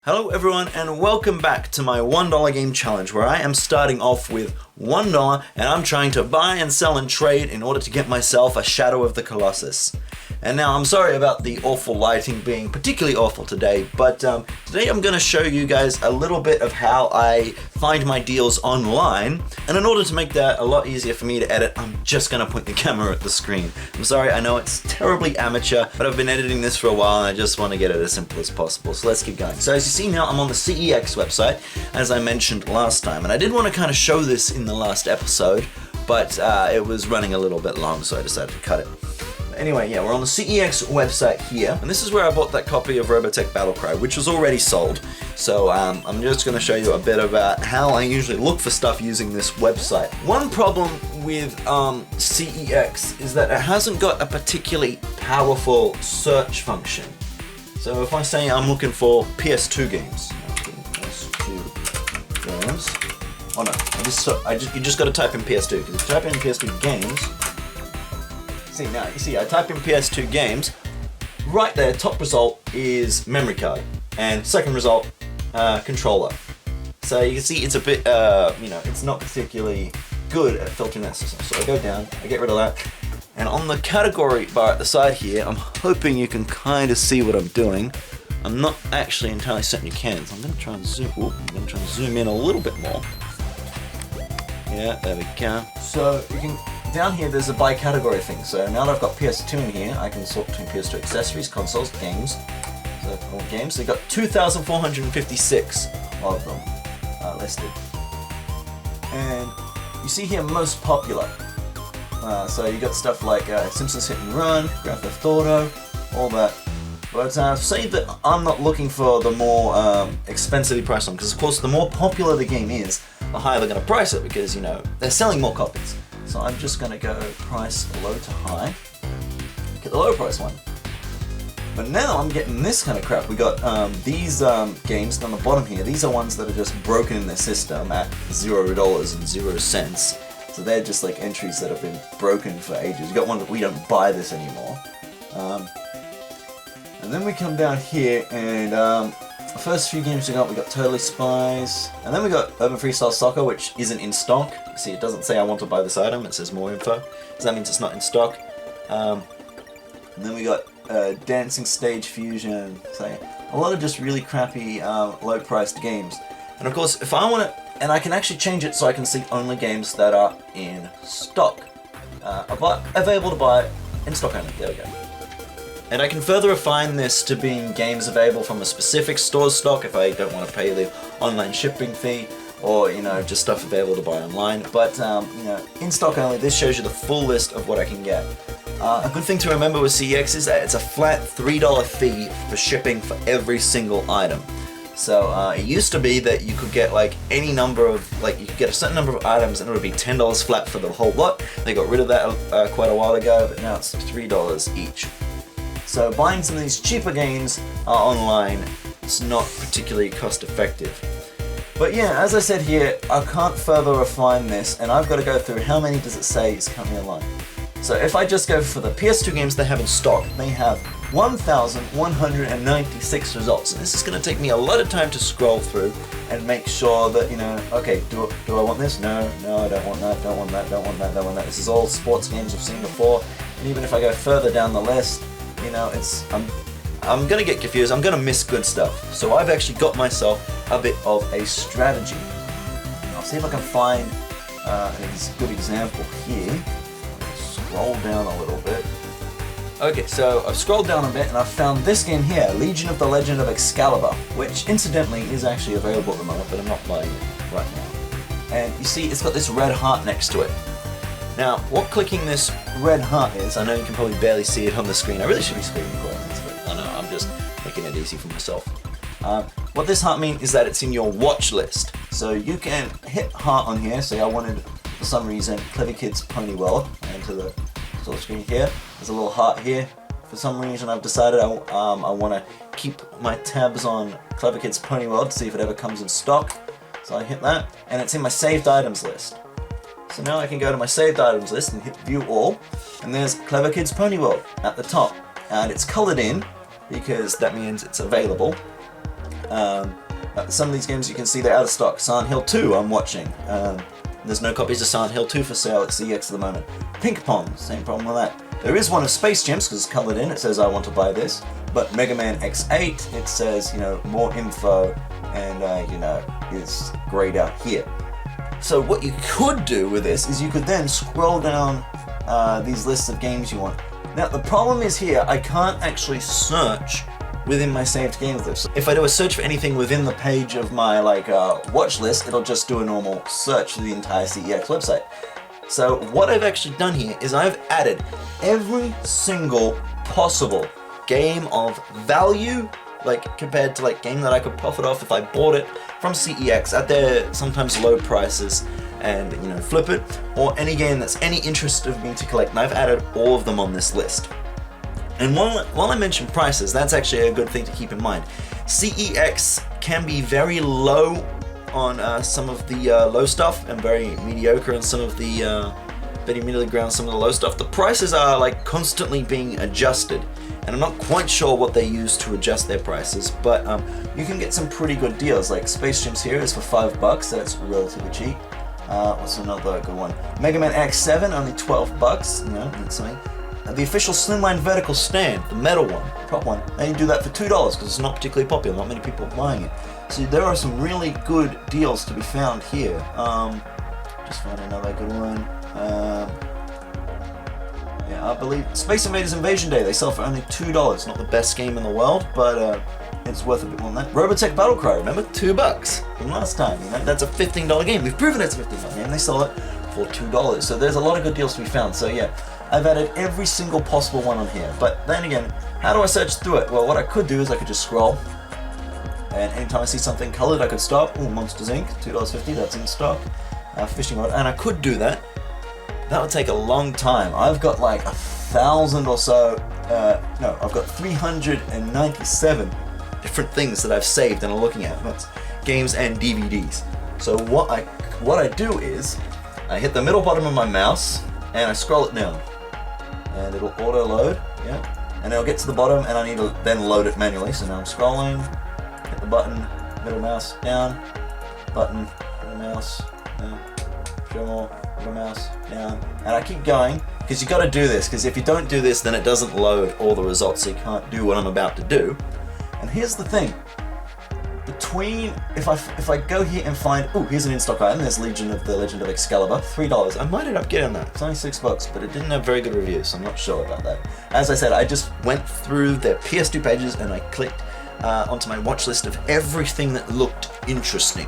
Hello everyone and welcome back to my $1 game challenge where I am starting off with $1 and I'm trying to buy and sell and trade in order to get myself a Shadow of the Colossus. And now I'm sorry about the awful lighting being particularly awful today, but today I'm going to show you guys a little bit of how I find my deals online, and in order to make that a lot easier for me to edit, I'm just going to point the camera at the screen. I'm sorry, I know it's terribly amateur, but I've been editing this for a while and I just want to get it as simple as possible, so let's keep going. So as you see now, I'm on the CEX website, as I mentioned last time, and I did want to kind of show this in the last episode, but it was running a little bit long, so I decided to cut it. Anyway, yeah, we're on the CEX website here, and this is where I bought that copy of Robotech Battlecry, which was already sold. So I'm just going to show you a bit about how I usually look for stuff using this website. One problem with CEX is that it hasn't got a particularly powerful search function. So if I say I'm looking for PS2 games, PS2 games, oh no, you just got to type in PS2, because if you type in PS2 games, now, you see, I type in PS2 games, right there, top result is memory card, and second result, controller. So you can see it's a bit, it's not particularly good at filtering that system. So I go down, I get rid of that, and on the category bar at the side here, I'm hoping you can kind of see what I'm doing. I'm not actually entirely certain you can, so I'm going to try and zoom in a little bit more. Yeah, there we go. So you can. Down here there's a by category thing, so now that I've got PS2 in here, I can sort between PS2 accessories, consoles, games. So all games, so you've got 2,456 of them listed. And you see here most popular. So you got stuff like Simpsons Hit and Run, Grand Theft Auto, all that. But say that I'm not looking for the more expensively priced one, because of course the more popular the game is, the higher they're going to price it, because they're selling more copies. So I'm just going to go price low to high, get the low price one. But now I'm getting this kind of crap. We got these games on the bottom here. These are ones that are just broken in their system at $0.00. So they're just like entries that have been broken for ages. You got one that we don't buy this anymore. And then we come down here and the first few games we got Totally Spies, and then we got Urban Freestyle Soccer, which isn't in stock. See, it doesn't say I want to buy this item, it says more info, so that means it's not in stock. And then we got Dancing Stage Fusion, so a lot of just really crappy, low-priced games. And of course, if I want to, and I can actually change it so I can see only games that are in stock, available to buy in stock only. There we go. And I can further refine this to being games available from a specific store's stock if I don't want to pay the online shipping fee, or just stuff available to buy online. But in stock only, this shows you the full list of what I can get. A good thing to remember with CEX is that it's a flat $3 fee for shipping for every single item. So it used to be that you could get like any number of, you could get a certain number of items and it would be $10 flat for the whole lot. They got rid of that quite a while ago, but now it's $3 each. So buying some of these cheaper games online is not particularly cost effective. But yeah, as I said here, I can't further refine this, and I've got to go through how many does it say is currently online. So if I just go for the PS2 games they have in stock, they have 1,196 results. And this is going to take me a lot of time to scroll through and make sure that, okay, do I want this? No, I don't want that, don't want that, don't want that, don't want that. This is all sports games I've seen before. And even if I go further down the list, I'm gonna get confused, I'm gonna miss good stuff. So I've actually got myself a bit of a strategy. I'll see if I can find a good example here. Scroll down a little bit. Okay, so I've scrolled down a bit and I've found this game here, Legion of the Legend of Excalibur, which incidentally is actually available at the moment, but I'm not buying it right now. And you see it's got this red heart next to it. Now, what clicking this red heart is, I know you can probably barely see it on the screen. I really should be screen recording this, but I know, I'm just making it easy for myself. What this heart means is that it's in your watch list. So you can hit heart on here. Say I wanted, for some reason, Clever Kids Pony World. And to the sort of screen here, there's a little heart here. For some reason, I've decided I want to keep my tabs on Clever Kids Pony World to see if it ever comes in stock. So I hit that, and it's in my saved items list. So now I can go to my saved items list and hit view all, and there's Clever Kids Pony World at the top, and it's coloured in because that means it's available. Some of these games you can see they're out of stock. Silent Hill 2 I'm watching. There's no copies of Silent Hill 2 for sale at CEX at the moment. Pink Pong, same problem with that. There is one of Space Gems because it's coloured in, it says I want to buy this. But Mega Man X8, it says, more info and, it's grayed out here. So what you could do with this is you could then scroll down these lists of games you want. Now the problem is here, I can't actually search within my saved games list. If I do a search for anything within the page of my watch list, it'll just do a normal search for the entire CEX website. So what I've actually done here is I've added every single possible game of value, compared to game that I could profit off if I bought it from CEX at their sometimes low prices and flip it, or any game that's any interest of me to collect, and I've added all of them on this list. And while I mention prices, that's actually a good thing to keep in mind. CEX can be very low on some of the low stuff and very mediocre on some of the very middle ground, some of the low stuff. The prices are constantly being adjusted, and I'm not quite sure what they use to adjust their prices, but you can get some pretty good deals. Like Space Gems here is for $5, that's relatively cheap. What's another good one? Mega Man X7, only $12, that's something. The official Slimline vertical stand, the metal one, top one, they can do that for $2 because it's not particularly popular, not many people are buying it. So there are some really good deals to be found here. Just find another good one. I believe Space Invaders Invasion Day, they sell for only $2. Not the best game in the world, but it's worth a bit more than that. Robotech Battle Cry, remember? $2 from last time. That's a $15 game. We've proven it's a $15 game. They sell it for $2. So there's a lot of good deals to be found. So yeah, I've added every single possible one on here. But then again, how do I search through it? Well, what I could do is I could just scroll, and anytime I see something colored, I could stop. Ooh, Monsters Inc., $2.50, that's in stock. Fishing rod, and I could do that. That would take a long time. I've got 1,000 or so, I've got 397 different things that I've saved and I'm looking at. That's games and DVDs. So what I do is, I hit the middle bottom of my mouse, and I scroll it down. And it'll auto-load, and it'll get to the bottom, and I need to then load it manually. So now I'm scrolling, hit the button, middle mouse, down, button, middle mouse, down, show more, middle mouse, down. And I keep going, because you got to do this, because if you don't do this, then it doesn't load all the results, so you can't do what I'm about to do. And here's the thing. If I go here and find, here's an in-stock item, there's Legend of Excalibur, $3. I might end up getting that. It's only $6, but it didn't have very good reviews, so I'm not sure about that. As I said, I just went through their PS2 pages and I clicked onto my watch list of everything that looked interesting.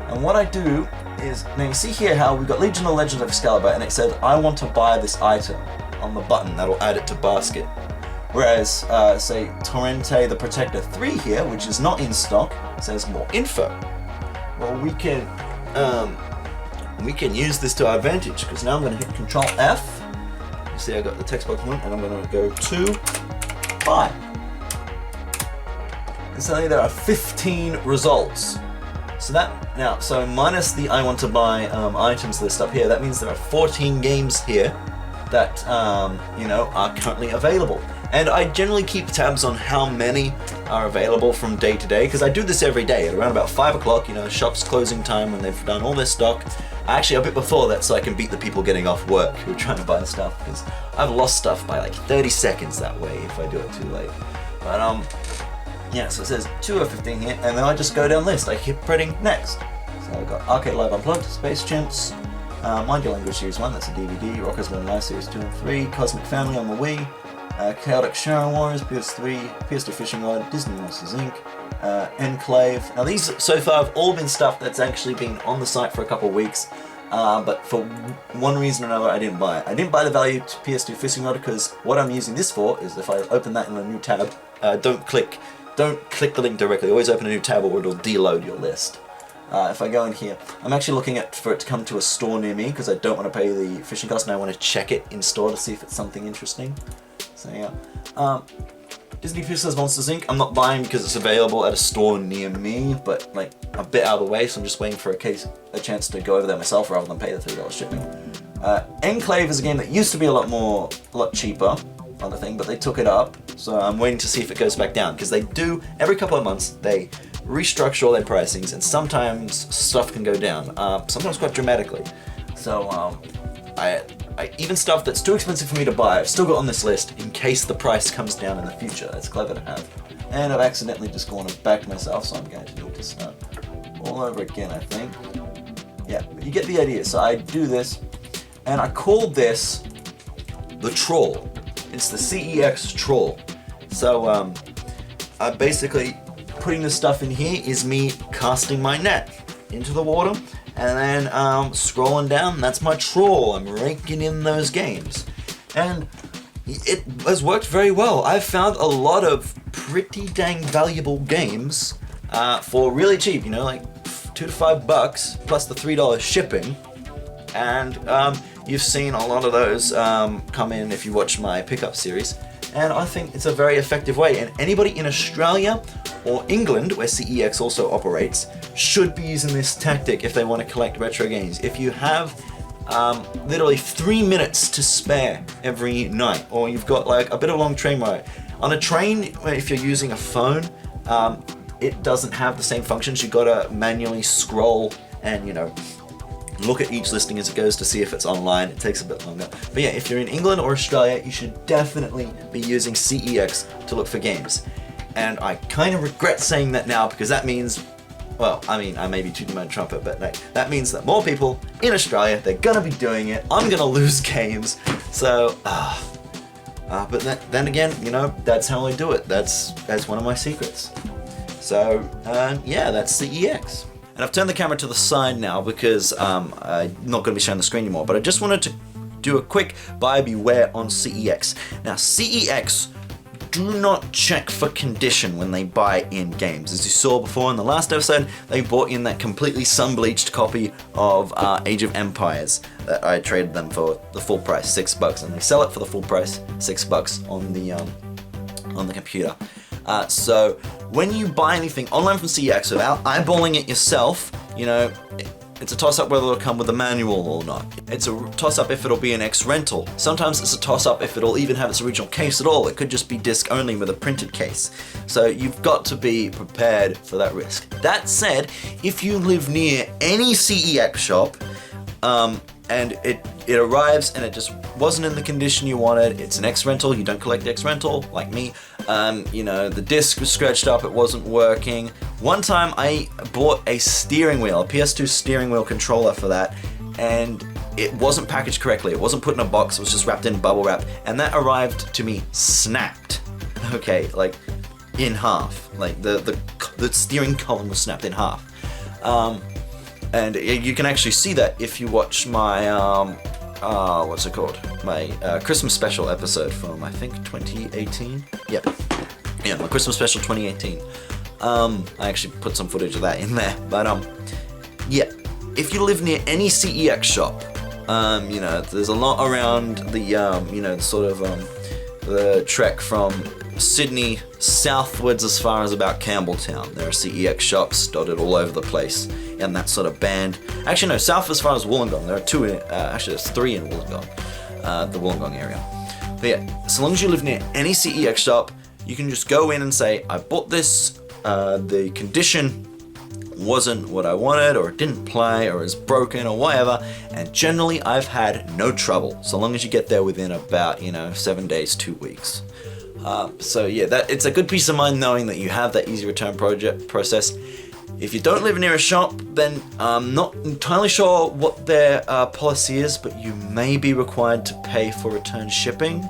And what I do is, now you see here how we've got Legend of Excalibur, and it says, I want to buy this item on the button, that'll add it to basket. Whereas, say, Torrente the Protector 3 here, which is not in stock, says more info. Well, we can use this to our advantage, because now I'm going to hit Control F. You see I got the text box one, and I'm going to go to buy. And suddenly there are 15 results. So minus the I want to buy items list up here, that means there are 14 games here that are currently available. And I generally keep tabs on how many are available from day to day, because I do this every day at around about 5 o'clock, shop's closing time when they've done all their stock. Actually, a bit before that, so I can beat the people getting off work who are trying to buy stuff, because I've lost stuff by 30 seconds that way if I do it too late. But so it says 2 of 15 here, and then I just go down list. I keep printing next. So I've got Arcade Live Unplugged, Space Chimps, Mind Your Language Series 1, that's a DVD, Rockers Run Live Series 2 and 3, Cosmic Family on the Wii, Chaotic Shadow Wars, PS3, PS2 Fishing Rod, Disney Monsters Inc., Enclave. Now these so far have all been stuff that's actually been on the site for a couple of weeks, but for one reason or another I didn't buy it. I didn't buy the value to PS2 Fishing Rod because what I'm using this for is if I open that in a new tab, don't click the link directly, always open a new tab or it'll deload your list. If I go in here, I'm actually looking for it to come to a store near me because I don't want to pay the fishing cost and I want to check it in store to see if it's something interesting. So yeah. Disney Pixar's Monsters Inc. I'm not buying because it's available at a store near me, but a bit out of the way, so I'm just waiting for a chance to go over there myself rather than pay the $3 shipping. Enclave is a game that used to be a lot cheaper on the thing, but they took it up, so I'm waiting to see if it goes back down, because they do, every couple of months, they restructure all their pricings, and sometimes stuff can go down, sometimes quite dramatically. So even stuff that's too expensive for me to buy, I've still got on this list in case the price comes down in the future. That's clever to have. And I've accidentally just gone and backed myself, so I'm going to need to start all over again, I think. Yeah, but you get the idea. So I do this, and I call this the Troll. It's the CEX Troll. So I basically, putting the stuff in here is me casting my net into the water, and then scrolling down, that's my Troll. I'm raking in those games. And it has worked very well. I've found a lot of pretty dang valuable games for really cheap, like $2 to $5 plus the $3 shipping. And you've seen a lot of those come in if you watch my pickup series. And I think it's a very effective way. And anybody in Australia or England, where CEX also operates, should be using this tactic if they want to collect retro games. If you have literally 3 minutes to spare every night, or you've got like a bit of a long train ride. On a train, if you're using a phone, it doesn't have the same functions. You've got to manually scroll and, look at each listing as it goes to see if it's online. It takes a bit longer. But yeah, if you're in England or Australia, you should definitely be using CEX to look for games. And I kind of regret saying that now, because that means, well, I may be tooting my trumpet, but that means that more people in Australia, they're gonna be doing it. I'm gonna lose games. So, but then again, that's how I do it. That's one of my secrets. So, yeah, that's CEX. And I've turned the camera to the side now because I'm not going to be showing the screen anymore, but I just wanted to do a quick buyer beware on CEX. Now, CEX do not check for condition when they buy in games. As you saw before in the last episode, they bought in that completely sun-bleached copy of Age of Empires that I traded them for the full price, $6, and they sell it for the full price, $6 on the computer. So when you buy anything online from CEX without eyeballing it yourself, it's a toss-up whether it'll come with a manual or not. It's a toss-up if it'll be an X-rental. Sometimes it's a toss-up if it'll even have its original case at all. It could just be disc only with a printed case. So you've got to be prepared for that risk. That said, if you live near any CEX shop, and it arrives and it just wasn't in the condition you wanted, it's an X-rental, you don't collect X-rental, like me, the disc was scratched up, it wasn't working. One time I bought a steering wheel, a PS2 steering wheel controller for that, and it wasn't packaged correctly, it wasn't put in a box, it was just wrapped in bubble wrap, and that arrived to me snapped, okay, like in half, like the steering column was snapped in half. And you can actually see that if you watch my, what's it called? My Christmas special episode from, I think, 2018? Yep. Yeah, my Christmas special 2018. I actually put some footage of that in there. But, yeah, if you live near any CEX shop, there's a lot around the, the trek from Sydney southwards as far as about Campbelltown. There are CEX shops dotted all over the place in that sort of band. Actually, no, south as far as Wollongong. There are two, actually there's 3 in Wollongong, the Wollongong area. But yeah, so long as you live near any CEX shop, you can just go in and say, I bought this, the condition wasn't what I wanted, or it didn't play, or is broken, or whatever, and generally I've had no trouble, so long as you get there within about, 7 days, 2 weeks. So yeah, it's a good peace of mind knowing that you have that easy return process. If you don't live near a shop, then I'm not entirely sure what their policy is, but you may be required to pay for return shipping.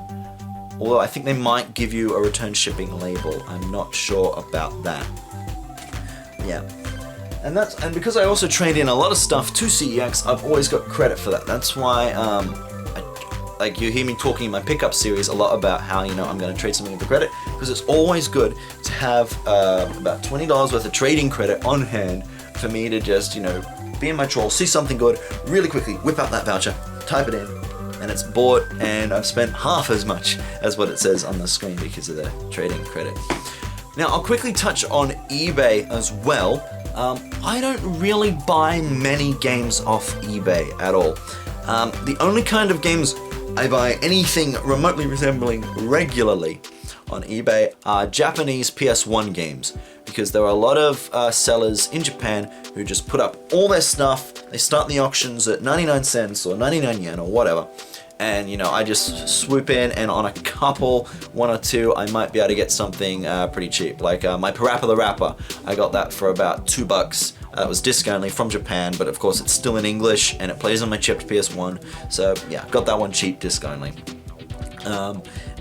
Although I think they might give you a return shipping label. I'm not sure about that. Yeah. And because I also trade in a lot of stuff to CEX, I've always got credit for that. That's why like you hear me talking in my pickup series a lot about how I'm going to trade something for credit, because it's always good to have about $20 worth of trading credit on hand for me to just be in my troll, see something good, really quickly whip out that voucher, type it in, and it's bought, and I've spent half as much as what it says on the screen because of the trading credit. Now I'll quickly touch on eBay as well. I don't really buy many games off eBay at all. The only kind of games I buy anything remotely resembling regularly on eBay are Japanese PS1 games, because there are a lot of sellers in Japan who just put up all their stuff. They start the auctions at 99 cents or 99 yen or whatever. And you know, I just swoop in, and on a couple, one or two, I might be able to get something pretty cheap. Like my Parappa the Rapper, I got that for about $2. That was disc only from Japan, but of course it's still in English and it plays on my chipped PS1. So yeah, got that one cheap, disc only.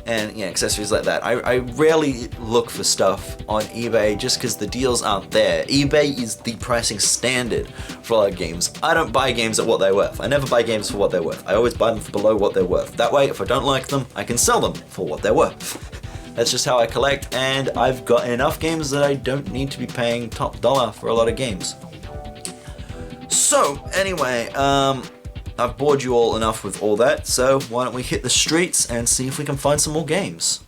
And yeah, accessories like that. I rarely look for stuff on eBay just because the deals aren't there. eBay is the pricing standard for a lot of games. I don't buy games at what they're worth. I never buy games for what they're worth. I always buy them for below what they're worth. That way, if I don't like them, I can sell them for what they're worth. That's just how I collect, and I've got enough games that I don't need to be paying top dollar for a lot of games. So, anyway, I've bored you all enough with all that, so why don't we hit the streets and see if we can find some more games.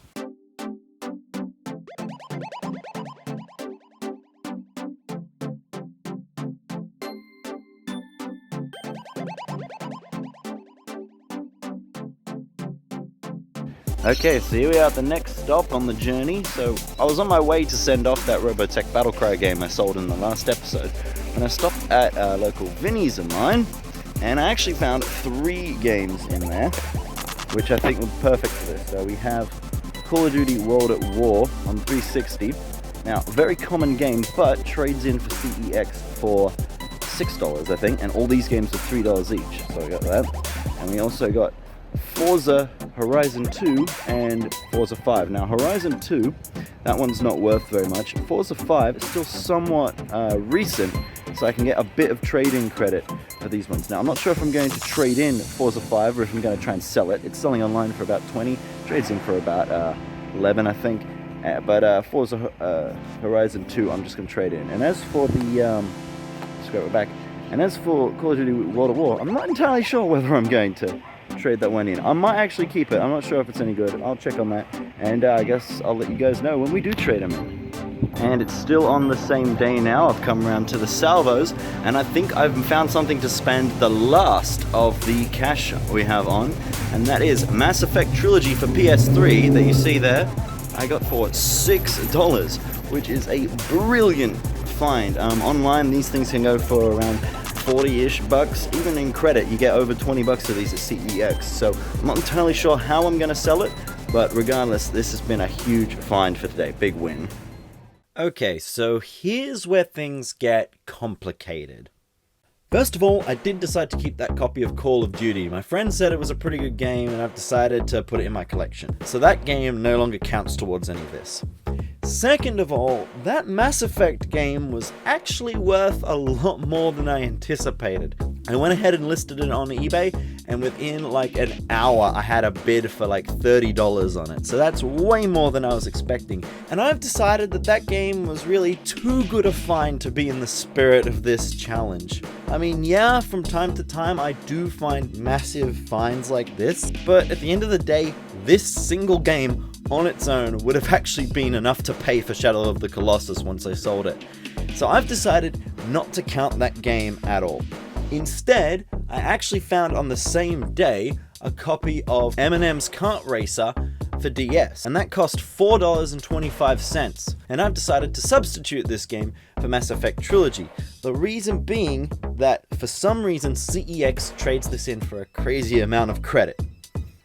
Okay, so here we are at the next stop on the journey. So I was on my way to send off that Robotech Battlecry game I sold in the last episode, and I stopped at a local Vinnie's of mine, and I actually found 3 games in there, which I think were perfect for this. So we have Call of Duty World at War on 360. Now, very common game, but trades in for CEX for $6, I think, and all these games are $3 each. So I got that. And we also got Forza Horizon 2 and Forza 5. Now, Horizon 2, that one's not worth very much. Forza 5 is still somewhat recent, so I can get a bit of trade-in credit for these ones. Now, I'm not sure if I'm going to trade in Forza 5 or if I'm going to try and sell it. It's selling online for about 20, trades in for about 11, I think. But Forza Horizon 2, I'm just going to trade in. And as for the, let's go back. And as for Call of Duty World at War, I'm not entirely sure whether I'm going to trade that one in. I might actually keep it. I'm not sure if it's any good. I'll check on that, and I guess I'll let you guys know when we do trade them in. And it's still on the same day now. I've come around to the salvos, and I think I've found something to spend the last of the cash we have on, and that is Mass Effect Trilogy for PS3 that you see there. I got for $6, which is a brilliant find. Online, these things can go for around 40-ish bucks. Even in credit, you get over 20 bucks of these at CEX. So I'm not entirely sure how I'm going to sell it, but regardless, this has been a huge find for today. Big win. Okay, so here's where things get complicated. First of all, I did decide to keep that copy of Call of Duty. My friend said it was a pretty good game, and I've decided to put it in my collection. So that game no longer counts towards any of this. Second of all, that Mass Effect game was actually worth a lot more than I anticipated. I went ahead and listed it on eBay, and within like an hour I had a bid for like $30 on it. So that's way more than I was expecting. And I've decided that that game was really too good a find to be in the spirit of this challenge. I mean, yeah, from time to time I do find massive finds like this, but at the end of the day, this single game on its own would have actually been enough to pay for Shadow of the Colossus once I sold it. So I've decided not to count that game at all. Instead, I actually found on the same day a copy of Eminem's Kart Racer for DS, and that cost $4.25, and I've decided to substitute this game for Mass Effect Trilogy. The reason being that for some reason CEX trades this in for a crazy amount of credit.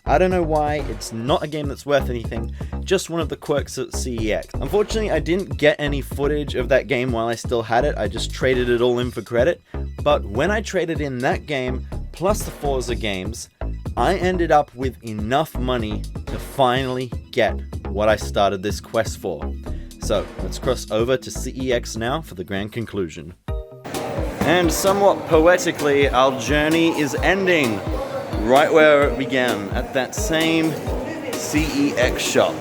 I don't know why, it's not a game that's worth anything, just one of the quirks at CEX. Unfortunately, I didn't get any footage of that game while I still had it, I just traded it all in for credit, but when I traded in that game, plus the Forza games, I ended up with enough money to finally get what I started this quest for. So, let's cross over to CEX now for the grand conclusion. And somewhat poetically, our journey is ending right where it began, at that same CEX shop.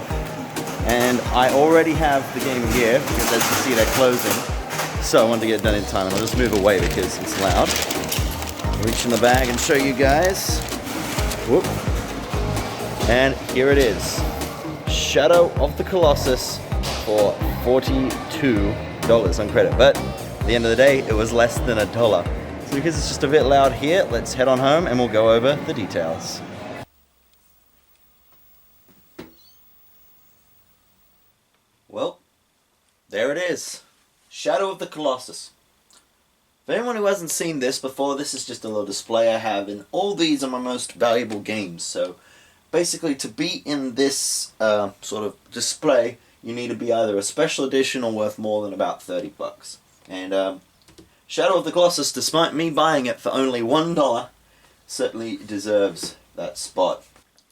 And I already have the game here, because as you see they're closing. So I wanted to get it done in time, and I'll just move away because it's loud. Reach in the bag and show you guys. Whoop. And here it is. Shadow of the Colossus for $42 on credit. But at the end of the day, it was less than $1. So because it's just a bit loud here, let's head on home and we'll go over the details. is. Shadow of the Colossus. For anyone who hasn't seen this before, this is just a little display I have, and all these are my most valuable games. So basically, to be in this sort of display, you need to be either a special edition or worth more than about $30. And Shadow of the Colossus, despite me buying it for only $1, certainly deserves that spot.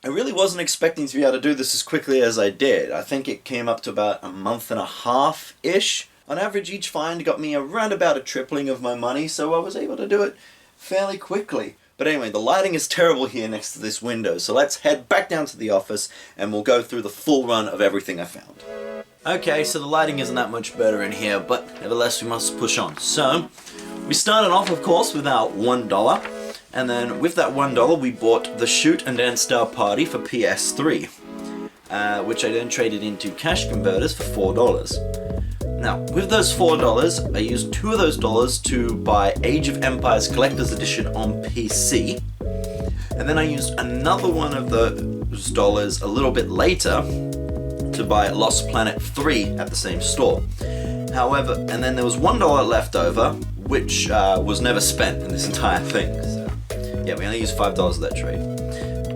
I really wasn't expecting to be able to do this as quickly as I did. I think it came up to about a month and a half-ish. On average, each find got me around about a tripling of my money, so I was able to do it fairly quickly. But anyway, the lighting is terrible here next to this window, so let's head back down to the office and we'll go through the full run of everything I found. Okay, so the lighting isn't that much better in here, but nevertheless we must push on. So, we started off, of course, with our $1, and then with that $1 we bought the Shoot and Dance Star Party for PS3, which I then traded into cash converters for $4. Now, with those $4, I used $2 of those dollars to buy Age of Empires Collector's Edition on PC, and then I used another one of those dollars a little bit later to buy Lost Planet 3 at the same store. However, and then there was $1 left over, which was never spent in this entire thing. So, yeah, we only used $5 of that trade.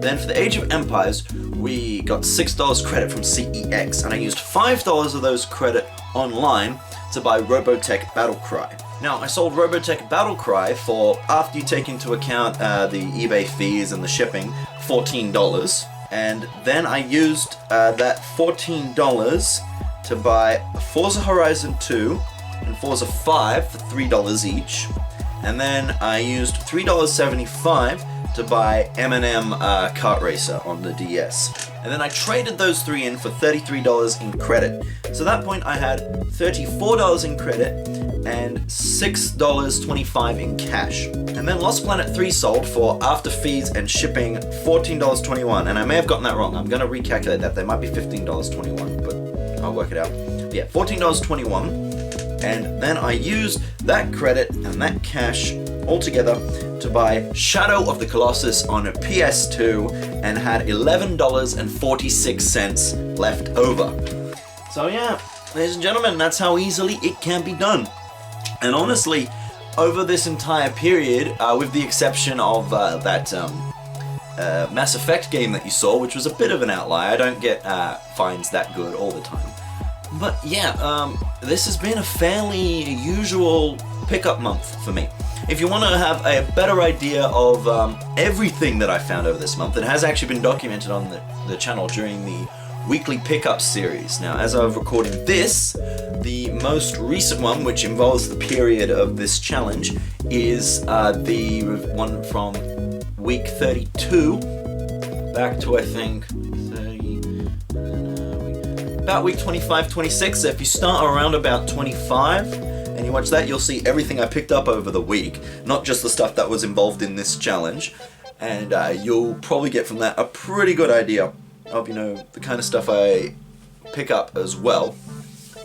Then for the Age of Empires, we got $6 credit from CEX, and I used $5 of those credit online to buy Robotech Battlecry. Now, I sold Robotech Battlecry for, after you take into account the eBay fees and the shipping, $14. And then I used that $14 to buy Forza Horizon 2 and Forza 5 for $3 each. And then I used $3.75 to buy M&M Kart Racer on the DS. And then I traded those three in for $33 in credit. So at that point I had $34 in credit and $6.25 in cash. And then Lost Planet 3 sold for, after fees and shipping, $14.21. And I may have gotten that wrong. I'm going to recalculate that. There might be $15.21, but I'll work it out. Yeah, $14.21. And then I used that credit and that cash altogether to buy Shadow of the Colossus on a PS2 and had $11.46 left over. So yeah, ladies and gentlemen, that's how easily it can be done. And honestly, over this entire period, with the exception of that Mass Effect game that you saw, which was a bit of an outlier, I don't get finds that good all the time. But yeah, this has been a fairly usual pickup month for me. If you want to have a better idea of everything that I found over this month, it has actually been documented on the channel during the weekly pickup series. Now, as I'm recording this, the most recent one, which involves the period of this challenge, is the one from week 32 back to, I think, about week 25, 26. So if you start around about 25 and you watch that, you'll see everything I picked up over the week, not just the stuff that was involved in this challenge. And you'll probably get from that a pretty good idea of, you know, the kind of stuff I pick up as well.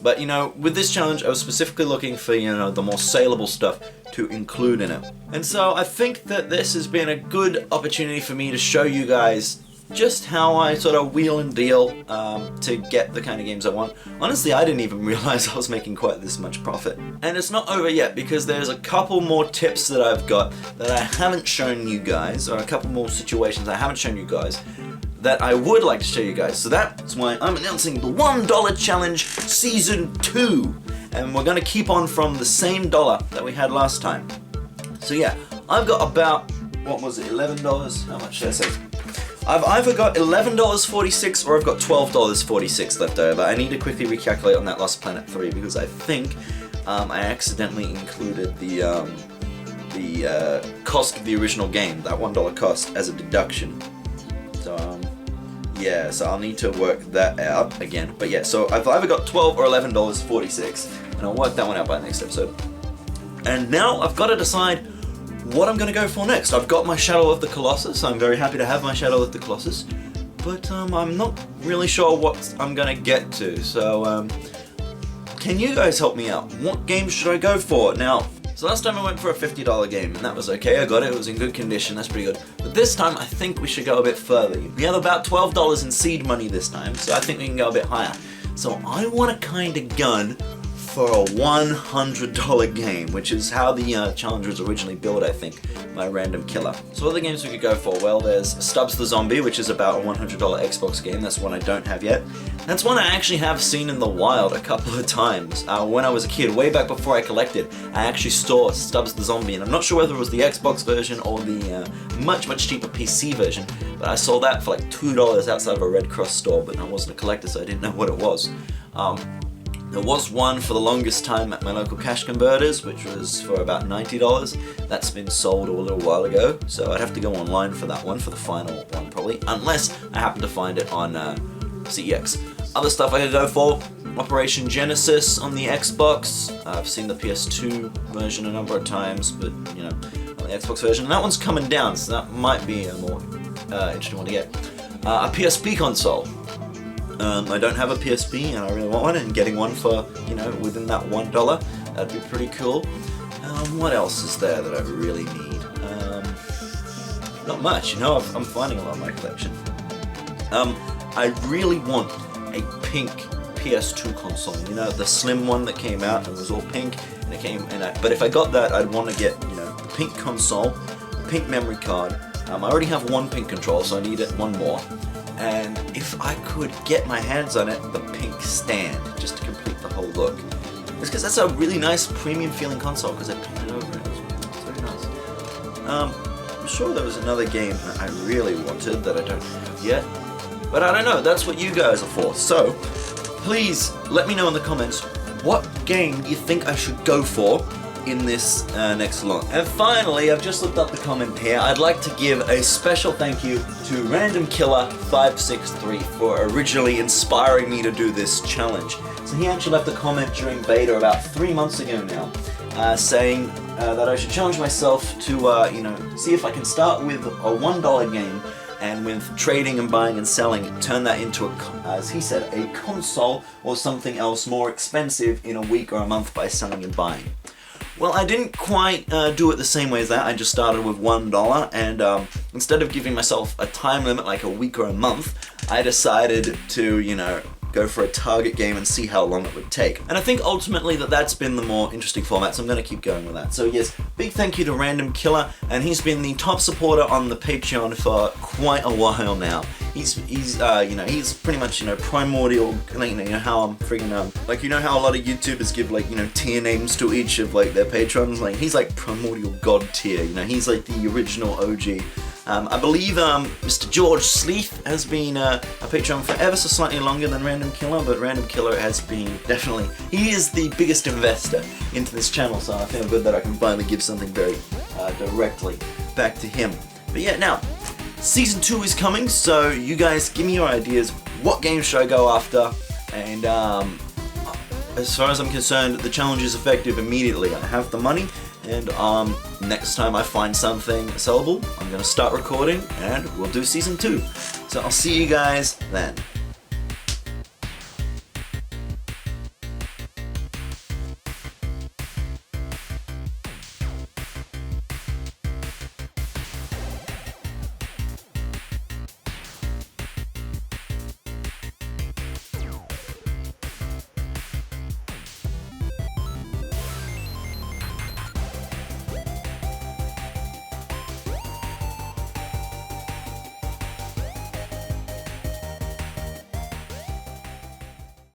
But, you know, with this challenge, I was specifically looking for, you know, the more saleable stuff to include in it. And so I think that this has been a good opportunity for me to show you guys just how I sort of wheel and deal to get the kind of games I want. Honestly, I didn't even realize I was making quite this much profit. And it's not over yet, because there's a couple more tips that I've got that I haven't shown you guys, or a couple more situations I haven't shown you guys that I would like to show you guys. So that's why I'm announcing the $1 Challenge Season 2. And we're going to keep on from the same dollar that we had last time. So yeah, I've got about, what was it, $11? How much did I say? I've either got $11.46 or I've got $12.46 left over. I need to quickly recalculate on that Lost Planet 3 because I think I accidentally included the cost of the original game, that $1 cost, as a deduction. So yeah, so I'll need to work that out again. But yeah, so I've either got $12 or $11.46, and I'll work that one out by the next episode. And now I've got to decide what I'm going to go for next. I've got my Shadow of the Colossus. I'm very happy to have my Shadow of the Colossus, but I'm not really sure what I'm going to get to. So can you guys help me out? What game should I go for? Now, so last time I went for a $50 game, and that was okay. I got it. It was in good condition. That's pretty good. But this time, I think we should go a bit further. We have about $12 in seed money this time, so I think we can go a bit higher. So I want to kind of gun for a $100 game, which is how the challenge was originally built, I think, by Random Killer. So other games we could go for, well, there's Stubbs the Zombie, which is about a $100 Xbox game. That's one I don't have yet. That's one I actually have seen in the wild a couple of times. When I was a kid, way back before I collected, I actually saw Stubbs the Zombie, and I'm not sure whether it was the Xbox version or the much cheaper PC version, but I saw that for like $2 outside of a Red Cross store, but I wasn't a collector, so I didn't know what it was. There was one for the longest time at my local cash converters, which was for about $90. That's been sold a little while ago, so I'd have to go online for that one, for the final one probably, unless I happen to find it on CEX. Other stuff I could go for, Operation Genesis on the Xbox. I've seen the PS2 version a number of times, but you know, on the Xbox version. And that one's coming down, so that might be a more interesting one to get. A PSP console. I don't have a PSP and I really want one, and getting one for, you know, within that $1, that'd be pretty cool. What else is there that I really need? Not much, you know, I'm finding a lot in my collection. I really want a pink PS2 console, you know, the slim one that came out and was all pink, and it came, but if I got that, I'd want to get, you know, the pink console, pink memory card. I already have one pink controller, so I need one more. And if I could get my hands on it, the pink stand, just to complete the whole look. It's because that's a really nice premium feeling console, because I painted over it. It's very nice. I'm sure there was another game that I really wanted that I don't have yet, but I don't know, that's what you guys are for. So, please let me know in the comments what game you think I should go for in this next launch. And finally, I've just looked up the comment here. I'd like to give a special thank you to Random Killer 563 for originally inspiring me to do this challenge. So he actually left a comment during beta about 3 months ago now, saying that I should challenge myself to, you know, see if I can start with a $1 game, and with trading and buying and selling, turn that into, as he said, a console or something else more expensive in a week or a month by selling and buying. Well, I didn't quite do it the same way as that. I just started with $1, and instead of giving myself a time limit like a week or a month, I decided to, you know, go for a target game and see how long it would take. And I think ultimately that's been the more interesting format, so I'm going to keep going with that. So yes, big thank you to Random Killer, and he's been the top supporter on the Patreon for quite a while now. He's you know, he's pretty much, you know, primordial, you know how I'm freaking, like, you know how a lot of YouTubers give, like, you know, tier names to each of, like, their patrons? Like, he's like primordial god tier, you know, he's like the original OG. I believe Mr. George Sleeth has been a Patreon for ever so slightly longer than Random Killer, but Random Killer has been definitely, he is the biggest investor into this channel, so I feel good that I can finally give something very directly back to him. But yeah, now, Season 2 is coming, so you guys give me your ideas. What game should I go after? And as far as I'm concerned, the challenge is effective immediately. I have the money, and next time I find something sellable, I'm going to start recording, and we'll do Season 2. So I'll see you guys then.